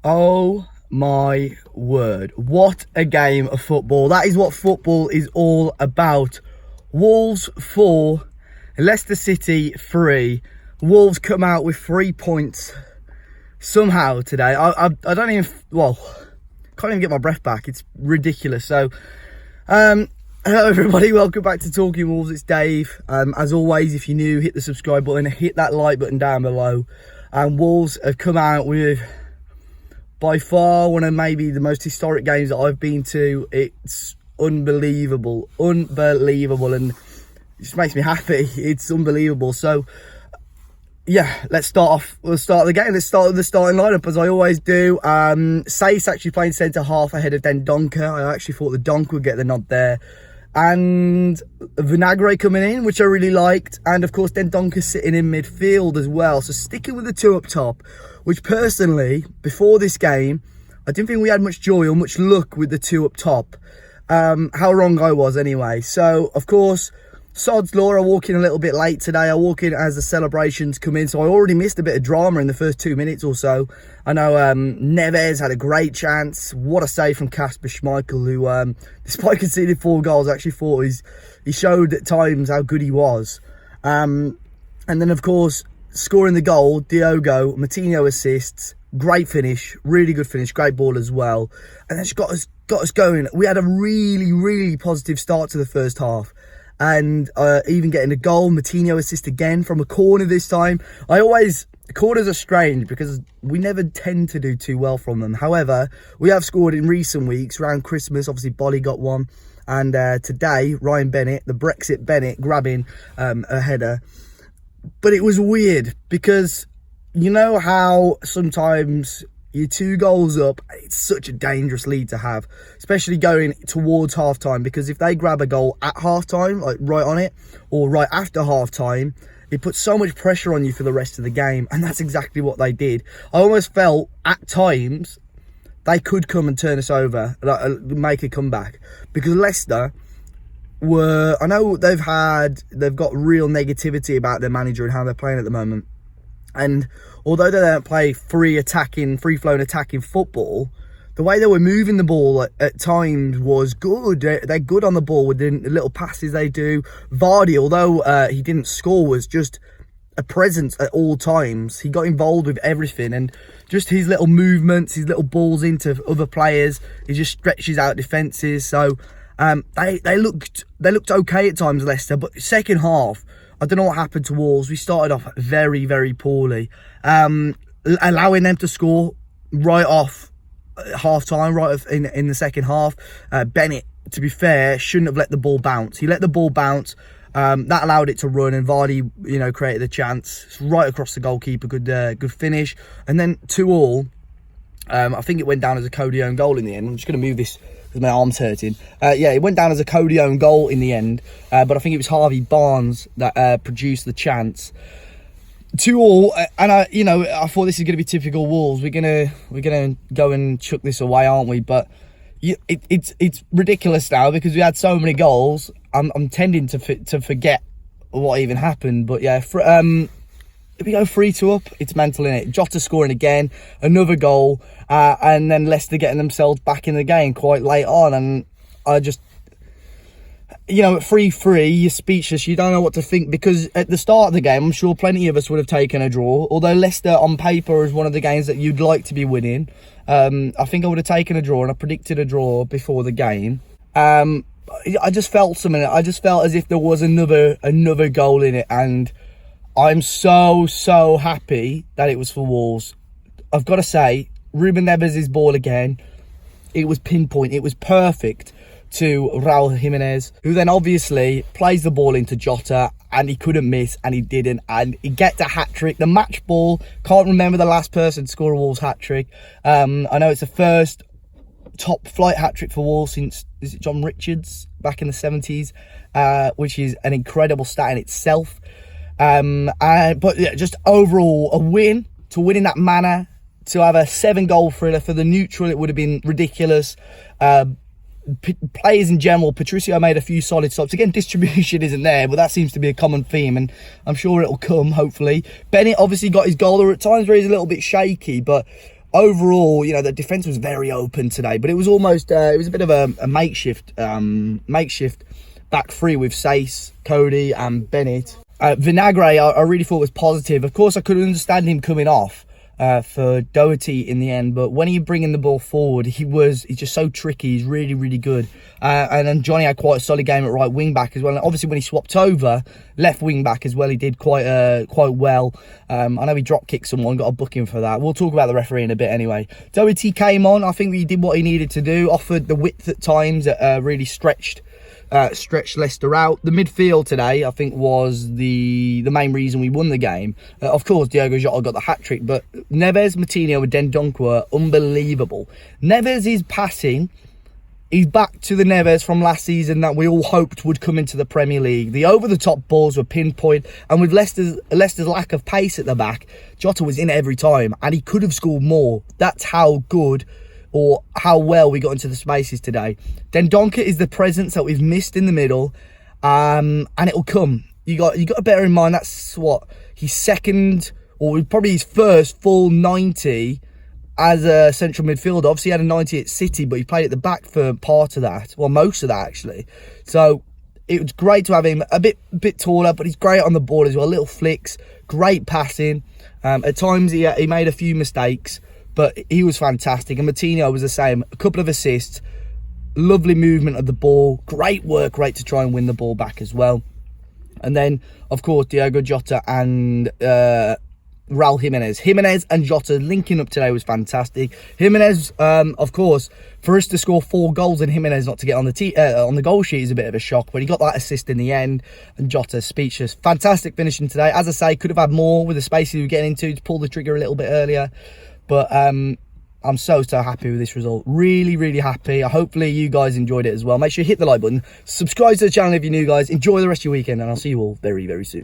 Oh my word, what a game of football. That is what football is all about. Wolves 4, Leicester City 3. Wolves come out with 3 points somehow today. I don't even, well, can't even get my breath back. It's ridiculous. So, hello everybody, welcome back to Talking Wolves. It's Dave. As always, if you're new, hit the subscribe button, hit that like button down below. And Wolves have come out with, by far, one of maybe the most historic games that I've been to. It's unbelievable, and it just makes me happy. It's unbelievable. So, yeah, let's start off. We'll start the game. Let's start with the starting lineup, as I always do. Sace actually playing centre half ahead of Dendoncker. I actually thought the Donk would get the nod there. And Vinagre coming in, which I really liked. And, of course, Dendoncker sitting in midfield as well. So, sticking with the two up top, which personally, before this game, I didn't think we had much joy or much luck with the two up top. How wrong I was anyway. So, of course, Sod's Law, I walk in a little bit late today. I walk in as the celebrations come in. So I already missed a bit of drama in the first 2 minutes or so. I know Neves had a great chance. What a save from Kasper Schmeichel, who, despite conceding 4 goals, I actually thought he showed at times how good he was. And then, of course, scoring the goal, Diogo, Matinho assists. Great finish, really good finish, great ball as well. And that's got us going. We had a really, really positive start to the first half. And even getting a goal, Matinho assist again from a corner this time. Corners are strange because we never tend to do too well from them. However, we have scored in recent weeks. Around Christmas, obviously, Bolly got one. And today, Ryan Bennett, the Brexit Bennett, grabbing a header. But it was weird because you know how sometimes you're 2 goals up, it's such a dangerous lead to have, especially going towards half-time, because if they grab a goal at half-time, like right on it, or right after half-time, it puts so much pressure on you for the rest of the game, and that's exactly what they did. I almost felt, at times, they could come and turn us over, make a comeback, because Leicester were, I know they've got real negativity about their manager and how they're playing at the moment. And although they don't play free-flowing attacking football, the way they were moving the ball at times was good. They're good on the ball with the little passes they do. Vardy, although he didn't score, was just a presence at all times. He got involved with everything, and just his little movements, his little balls into other players, he just stretches out defences. So they looked okay at times, Leicester, but second half, I don't know what happened to Wolves. We started off very, very poorly. Allowing them to score right off half-time, right off in the second half. Bennett, to be fair, shouldn't have let the ball bounce. He let the ball bounce. That allowed it to run, and Vardy, created the chance. Right across the goalkeeper, good finish. And then 2-2. I think it went down as a Cody own goal in the end. I'm just going to move this because my arm's hurting. Yeah, it went down as a Cody own goal in the end, but I think it was Harvey Barnes that produced the chance. 2-2, and I thought this is going to be typical Wolves. We're gonna go and chuck this away, aren't we? But it's ridiculous now because we had so many goals. I'm tending to forget what even happened. But yeah, if we go 3-2 up, it's mental, innit? Jota scoring again, another goal, and then Leicester getting themselves back in the game quite late on. And I just, at 3-3, you're speechless. You don't know what to think, because at the start of the game, I'm sure plenty of us would have taken a draw. Although Leicester, on paper, is one of the games that you'd like to be winning. I think I would have taken a draw, and I predicted a draw before the game. I just felt something. I just felt as if there was another goal in it, and I'm so happy that it was for Wolves. I've got to say, Ruben Neves' ball again, it was pinpoint. It was perfect to Raul Jimenez, who then obviously plays the ball into Jota, and he couldn't miss, and he didn't, and he gets a hat-trick. The match ball, can't remember the last person to score a Wolves hat-trick. I know it's the first top-flight hat-trick for Wolves since, is it John Richards, back in the 70s, which is an incredible stat in itself. But yeah, just overall a win, to win in that manner, to have a 7-goal thriller. For the neutral, it would have been ridiculous. Players in general, Patricio made a few solid stops. Again, distribution isn't there, but that seems to be a common theme, and I'm sure it'll come, hopefully. Bennett obviously got his goal. There are at times where he's a little bit shaky, but overall, you know, the defence was very open today, but it was almost, it was a bit of a makeshift back three with Sace, Cody and Bennett. Vinagre, I really thought was positive. Of course, I could understand him coming off for Doherty in the end, but when he bringing the ball forward, he's just so tricky. He's really, really good. And then Johnny had quite a solid game at right wing back as well. And obviously, when he swapped over left wing back as well, he did quite well. I know he drop kicked someone, got a booking for that. We'll talk about the referee in a bit anyway. Doherty came on. I think he did what he needed to do. Offered the width at times that really stretched Leicester out. The midfield today, I think, was the main reason we won the game. Of course, Diogo Jota got the hat-trick, but Neves, Moutinho and Dendoncker were unbelievable. Neves is passing. He's back to the Neves from last season that we all hoped would come into the Premier League. The over-the-top balls were pinpoint, and with Leicester's lack of pace at the back, Jota was in every time, and he could have scored more. That's how good or how well we got into the spaces today. Dendoncker is the presence that we've missed in the middle, and it'll come. You got to bear in mind that's what his second, or probably his first full 90 as a central midfielder. Obviously, he had a 90 at City, but he played at the back for part of that, well, most of that actually. So it was great to have him a bit taller, but he's great on the ball as well. Little flicks, great passing. At times he made a few mistakes, but he was fantastic. And Moutinho was the same. A couple of assists, lovely movement of the ball, great work rate to try and win the ball back as well. And then, of course, Diogo Jota and Raul Jimenez. Jimenez and Jota linking up today was fantastic. Jimenez, of course, for us to score 4 goals and Jimenez not to get on the goal sheet is a bit of a shock, but he got that assist in the end, and Jota speechless. Fantastic finishing today. As I say, could have had more with the space he was getting into to pull the trigger a little bit earlier. But I'm so happy with this result. Really, really happy. Hopefully you guys enjoyed it as well. Make sure you hit the like button. Subscribe to the channel if you're new, guys. Enjoy the rest of your weekend, and I'll see you all very, very soon.